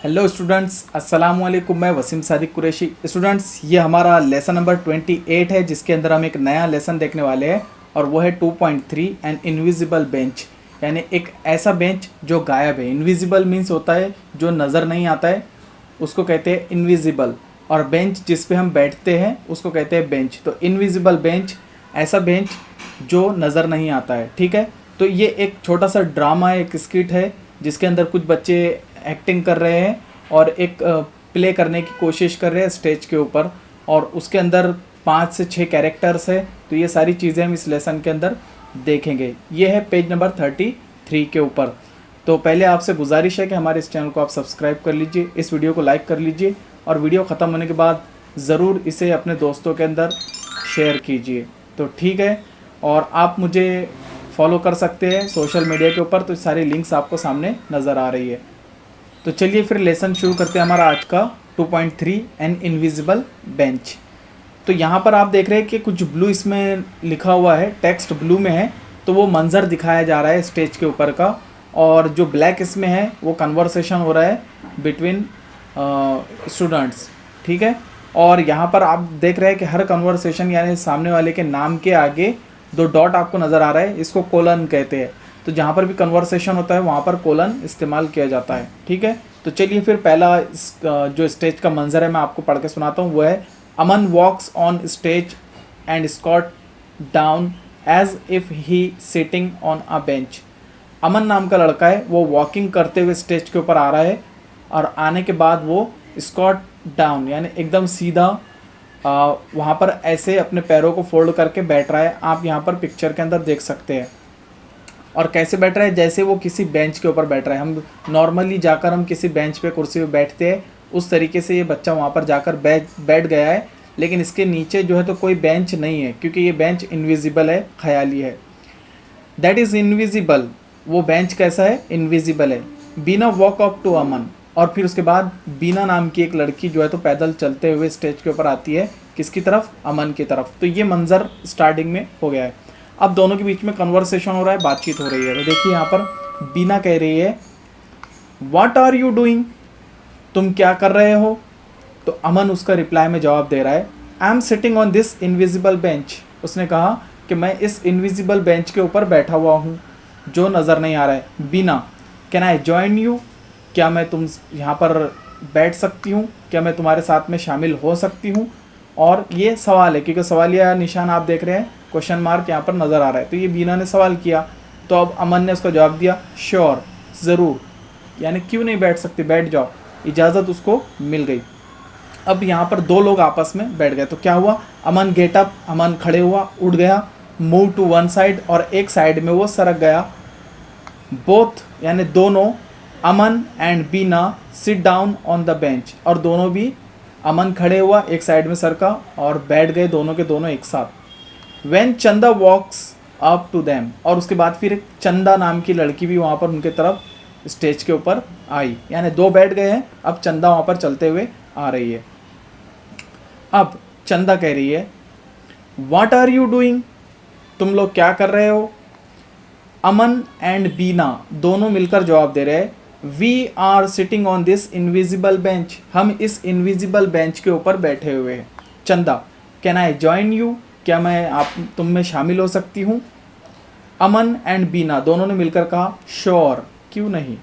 Hello students, अस्सलाम वालेकुम। मैं वसीम सादिक कुरैशी। स्टूडेंट्स, ये हमारा लेसन नंबर 28 है, जिसके अंदर हम एक नया लेसन देखने वाले हैं और वो है 2.3 एन इनविजिबल बेंच, यानी एक ऐसा बेंच जो गायब है। इनविजिबल मीन्स होता है जो नज़र नहीं आता है, उसको कहते हैं इनविजिबल। और बेंच जिस पे हम बैठते हैं उसको कहते हैं बेंच। तो इनविजिबल बेंच, ऐसा बेंच जो नज़र नहीं आता है। ठीक है, तो ये एक छोटा सा ड्रामा है, एक स्किट है, जिसके अंदर कुछ बच्चे एक्टिंग कर रहे हैं और एक प्ले करने की कोशिश कर रहे हैं स्टेज के ऊपर, और उसके अंदर 5 से 6 कैरेक्टर्स है। तो ये सारी चीज़ें हम इस लेसन के अंदर देखेंगे। ये है पेज नंबर 33 के ऊपर। तो पहले आपसे गुजारिश है कि हमारे इस चैनल को आप सब्सक्राइब कर लीजिए, इस वीडियो को लाइक कर लीजिए और वीडियो ख़त्म होने के बाद ज़रूर इसे अपने दोस्तों के अंदर शेयर कीजिए। तो ठीक है, और आप मुझे फॉलो कर सकते हैं सोशल मीडिया के ऊपर, तो सारी लिंक्स आपको सामने नज़र आ रही है। तो चलिए फिर लेसन शुरू करते हैं हमारा आज का 2.3 एन इनविजिबल बेंच। तो यहाँ पर आप देख रहे हैं कि कुछ ब्लू इसमें लिखा हुआ है, टेक्स्ट ब्लू में है, तो वो मंज़र दिखाया जा रहा है स्टेज के ऊपर का। और जो ब्लैक इसमें है वो कन्वर्सेशन हो रहा है बिटवीन स्टूडेंट्स। ठीक है, और यहाँ पर आप देख रहे हैं कि हर कन्वर्सेशन यानी सामने वाले के नाम के आगे 2 डॉट आपको नज़र आ रहा है, इसको कोलन कहते हैं। तो जहाँ पर भी कन्वर्सेशन होता है वहाँ पर कोलन इस्तेमाल किया जाता है। ठीक है, तो चलिए फिर पहला जो स्टेज का मंजर है मैं आपको पढ़ के सुनाता हूँ। वो है Aman walks on stage and sat down as if he sitting on a bench. Aman नाम का लड़का है, वो वॉकिंग करते हुए स्टेज के ऊपर आ रहा है और आने के बाद वो स्कॉट डाउन यानी एकदम सीधा वहाँ पर ऐसे अपने पैरों को फोल्ड करके बैठ रहा है। आप यहाँ पर पिक्चर के अंदर देख सकते हैं। और कैसे बैठ रहा है, जैसे वो किसी बेंच के ऊपर बैठ रहा है। हम नॉर्मली जाकर हम किसी बेंच पे कुर्सी पे बैठते हैं, उस तरीके से ये बच्चा वहाँ पर जाकर बैठ गया है। लेकिन इसके नीचे जो है तो कोई बेंच नहीं है, क्योंकि ये बेंच इनविजिबल है, ख्याली है। That is invisible. वो बेंच कैसा है, इनविजिबल है। बीना वॉक अप टू अमन, और फिर उसके बाद बीना नाम की एक लड़की जो है तो पैदल चलते हुए स्टेज के ऊपर आती है, किसकी तरफ, अमन की तरफ। तो ये मंजर स्टार्टिंग में हो गया है। अब दोनों के बीच में कन्वर्सेशन हो रहा है, बातचीत हो रही है। तो देखिए यहाँ पर बीना कह रही है व्हाट आर यू डूइंग, तुम क्या कर रहे हो। तो अमन उसका रिप्लाई में जवाब दे रहा है I am sitting on this invisible bench. उसने कहा कि मैं इस इनविजिबल बेंच के ऊपर बैठा हुआ हूँ जो नज़र नहीं आ रहा है। बीना कैन आई जॉइन यू, क्या मैं तुम यहाँ पर बैठ सकती हूँ, क्या मैं तुम्हारे साथ में शामिल हो सकती हूँ। और ये सवाल है, क्योंकि सवालिया निशान आप देख रहे हैं, क्वेश्चन मार्क यहाँ पर नज़र आ रहा है। तो ये बीना ने सवाल किया, तो अब अमन ने उसका जवाब दिया श्योर, ज़रूर, यानी क्यों नहीं बैठ सकती, बैठ जाओ, इजाज़त उसको मिल गई। अब यहाँ पर 2 लोग आपस में बैठ गए। तो क्या हुआ, अमन गेट अप, अमन खड़े हुआ, उठ गया, मूव टू वन साइड, और एक साइड में वो सरक गया। बोथ यानी दोनों, Aman and Beena sit down on the bench, और दोनों भी, अमन खड़े हुआ, एक साइड में सरका और बैठ गए दोनों के दोनों एक साथ। व्हेन चंदा वॉक्स अप टू देम, और उसके बाद फिर एक चंदा नाम की लड़की भी वहाँ पर उनके तरफ स्टेज के ऊपर आई, यानी 2 बैठ गए हैं, अब चंदा वहाँ पर चलते हुए आ रही है। अब चंदा कह रही है व्हाट आर यू डूइंग, तुम लोग क्या कर रहे हो। अमन एंड बीना दोनों मिलकर जवाब दे रहे हैं we are sitting on this invisible bench, हम इस इनविजिबल बेंच के ऊपर बैठे हुए हैं। चंदा कैन आई जॉइन यू, क्या मैं तुम में शामिल हो सकती हूँ। अमन एंड बीना दोनों ने मिलकर कहा श्योर, क्यों नहीं।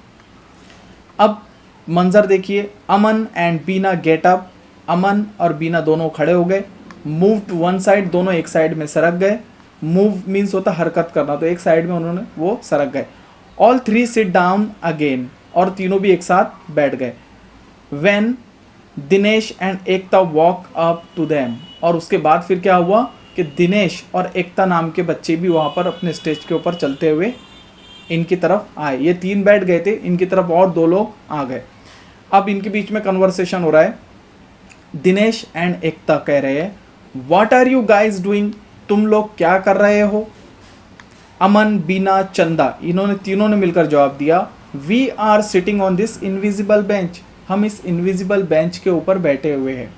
अब मंजर देखिए, अमन एंड बीना गेट अप, अमन और बीना दोनों खड़े हो गए। मूव टू वन साइड, दोनों एक साइड में सरक गए। मूव मीन्स होता हरकत करना, तो एक साइड में उन्होंने वो सरक गए। ऑल 3 सिट डाउन अगेन, और तीनों भी एक साथ बैठ गए। When Dinesh and Ekta walk up to them, और उसके बाद फिर क्या हुआ कि दिनेश और एकता नाम के बच्चे भी वहाँ पर अपने स्टेज के ऊपर चलते हुए इनकी तरफ आए। ये 3 बैठ गए थे, इनकी तरफ और 2 लोग आ गए। अब इनके बीच में कन्वर्सेशन हो रहा है। दिनेश एंड एकता कह रहे हैं what are you guys doing, तुम लोग क्या कर रहे हो। अमन, बीना, चंदा, इन्होंने तीनों ने मिलकर जवाब दिया we are sitting on this invisible bench, हम इस इनविजिबल बेंच के ऊपर बैठे हुए हैं।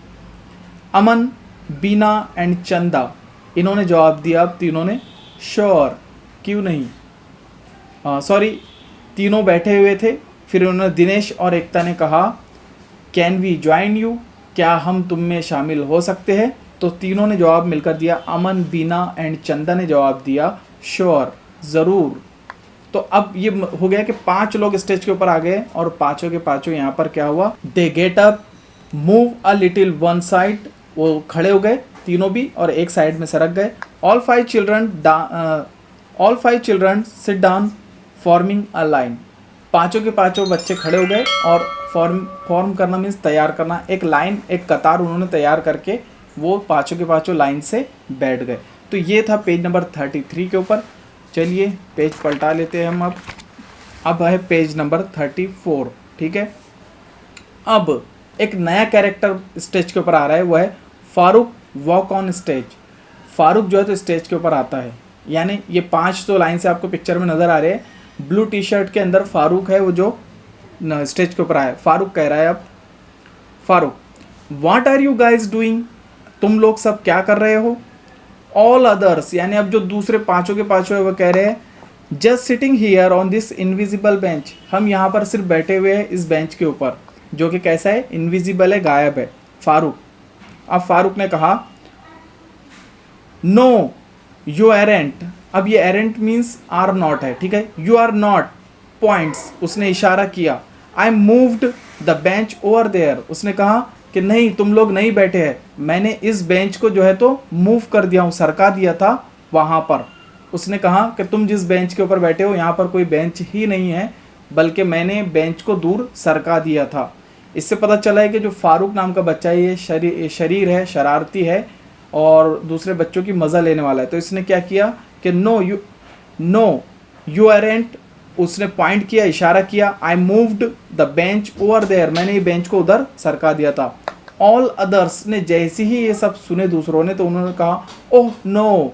अमन, बीना एंड चंदा, इन्होंने जवाब दिया अब तीनों ने श्योर, क्यों नहीं। सॉरी, तीनों बैठे हुए थे, फिर उन्होंने दिनेश और एकता ने कहा कैन वी ज्वाइन यू, क्या हम तुम में शामिल हो सकते हैं? तो तीनों ने जवाब मिलकर दिया, अमन, बीना एंड चंदा ने जवाब दिया श्योर, ज़रूर। तो अब ये हो गया कि 5 लोग स्टेज के ऊपर आ गए और पांचों के पांचों यहाँ पर क्या हुआ, they get up, move a little one side, वो खड़े हो गए तीनों भी और एक साइड में सरक गए। All five children sit down forming a line, पांचों के पांचों बच्चे खड़े हो गए और फॉर्म करना मीन्स तैयार करना, एक लाइन, एक कतार उन्होंने तैयार करके वो पांचों के पांचों लाइन से बैठ गए। तो ये था पेज नंबर 33 के ऊपर। चलिए पेज पलटा लेते हैं हम। अब है पेज नंबर 34, ठीक है। अब एक नया कैरेक्टर स्टेज के ऊपर आ रहा है, वो है Farooq walk on stage. Farooq जो है तो स्टेज के ऊपर आता है, यानी ये 5 तो लाइन से आपको पिक्चर में नज़र आ रहे हैं। ब्लू टी शर्ट के अंदर फारूक है वो जो स्टेज के ऊपर आया। फारूक कह रहा है, अब Farooq, what are you guys doing, तुम लोग सब क्या कर रहे हो? ऑल अदर्स, यानी अब जो दूसरे पांचों के पांचों है वो कह रहे हैं, just sitting here on this invisible bench, हम यहाँ पर सिर्फ बैठे हुए हैं इस बेंच के ऊपर, जो कि कैसा है, इनविजिबल है, गायब है। फारूक, अब फारूक ने कहा, नो यू एरेंट, अब ये एरेंट मीन्स आर नॉट है, ठीक है। यू आर नॉट पॉइंट्स, उसने इशारा किया। I moved the bench over there, उसने कहा कि नहीं तुम लोग नहीं बैठे हैं, मैंने इस बेंच को जो है तो मूव कर दिया हूँ, सरका दिया था वहाँ पर। उसने कहा कि तुम जिस बेंच के ऊपर बैठे हो यहाँ पर कोई बेंच ही नहीं है, बल्कि मैंने बेंच को दूर सरका दिया था। इससे पता चला है कि जो फारूक नाम का बच्चा है ये शरीर है, शरारती है और दूसरे बच्चों की मज़ा लेने वाला है। तो इसने क्या किया कि नो यू आरेंट, उसने पॉइंट किया, इशारा किया। I moved the bench over there, मैंने ये बेंच को उधर सरका दिया था। ऑल अदर्स ने जैसे ही ये सब सुने दूसरों ने, तो उन्होंने कहा, ओह नो,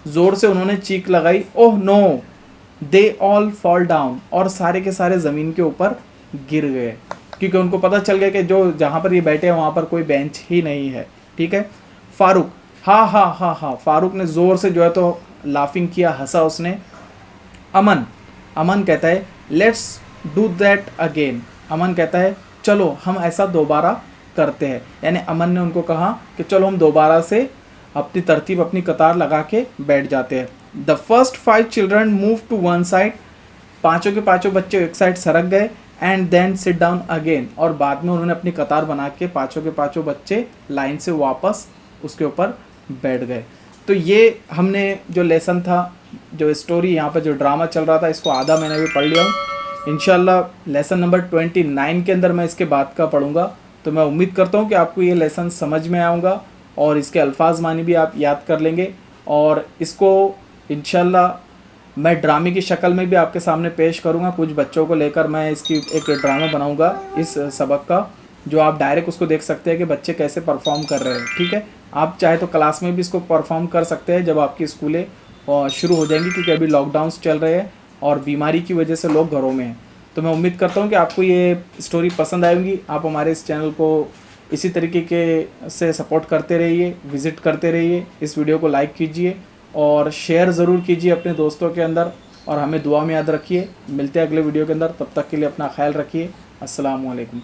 ज़ोर से उन्होंने चीख लगाई, oh no, they all fall down, और सारे के सारे ज़मीन के ऊपर गिर गए, क्योंकि उनको पता चल गया कि जो जहाँ पर ये बैठे हैं वहाँ पर कोई बेंच ही नहीं है, ठीक है। फारूक, हा हा हा हा, फारूक ने ज़ोर से जो है तो लाफिंग किया, हंसा उसने। अमन कहता है, लेट्स डू दैट अगेन, अमन कहता है चलो हम ऐसा दोबारा करते हैं, यानी अमन ने उनको कहा कि चलो हम दोबारा से अपनी तरतीब, अपनी कतार लगा के बैठ जाते हैं। The first 5 children move to one side, पाँचों के पाँचों बच्चे एक साइड सरक गए। And then sit down again, और बाद में उन्होंने अपनी कतार बना के पाँचों के पाँचों बच्चे लाइन से वापस उसके ऊपर बैठ गए। तो ये हमने जो लेसन था, जो स्टोरी यहाँ पर जो ड्रामा चल रहा था, इसको आधा मैंने भी पढ़ लिया हूँ। इंशाल्लाह लेसन नंबर 29 के अंदर मैं इसके बाद का पढ़ूँगा। तो मैं उम्मीद करता हूँ कि आपको ये लेसन समझ में आऊँगा और इसके अल्फाज मानी भी आप याद कर लेंगे, और इसको इंशाल्लाह मैं ड्रामे की शक्ल में भी आपके सामने पेश करूँगा। कुछ बच्चों को लेकर मैं इसकी एक ड्रामा बनाऊँगा इस सबक का, जो आप डायरेक्ट उसको देख सकते हैं कि बच्चे कैसे परफॉर्म कर रहे हैं, ठीक है। आप चाहे तो क्लास में भी इसको परफॉर्म कर सकते हैं जब आपकी स्कूलें शुरू हो जाएंगी, क्योंकि अभी लॉकडाउन्स चल रहे हैं और बीमारी की वजह से लोग घरों में हैं। तो मैं उम्मीद करता हूँ कि आपको ये स्टोरी पसंद आएगी। आप हमारे इस चैनल को इसी तरीके के से सपोर्ट करते रहिए, विज़िट करते रहिए, इस वीडियो को लाइक कीजिए और शेयर ज़रूर कीजिए अपने दोस्तों के अंदर, और हमें दुआ में याद रखिए। मिलते हैं अगले वीडियो के अंदर, तब तक के लिए अपना ख्याल रखिए। अस्सलाम वालेकुम।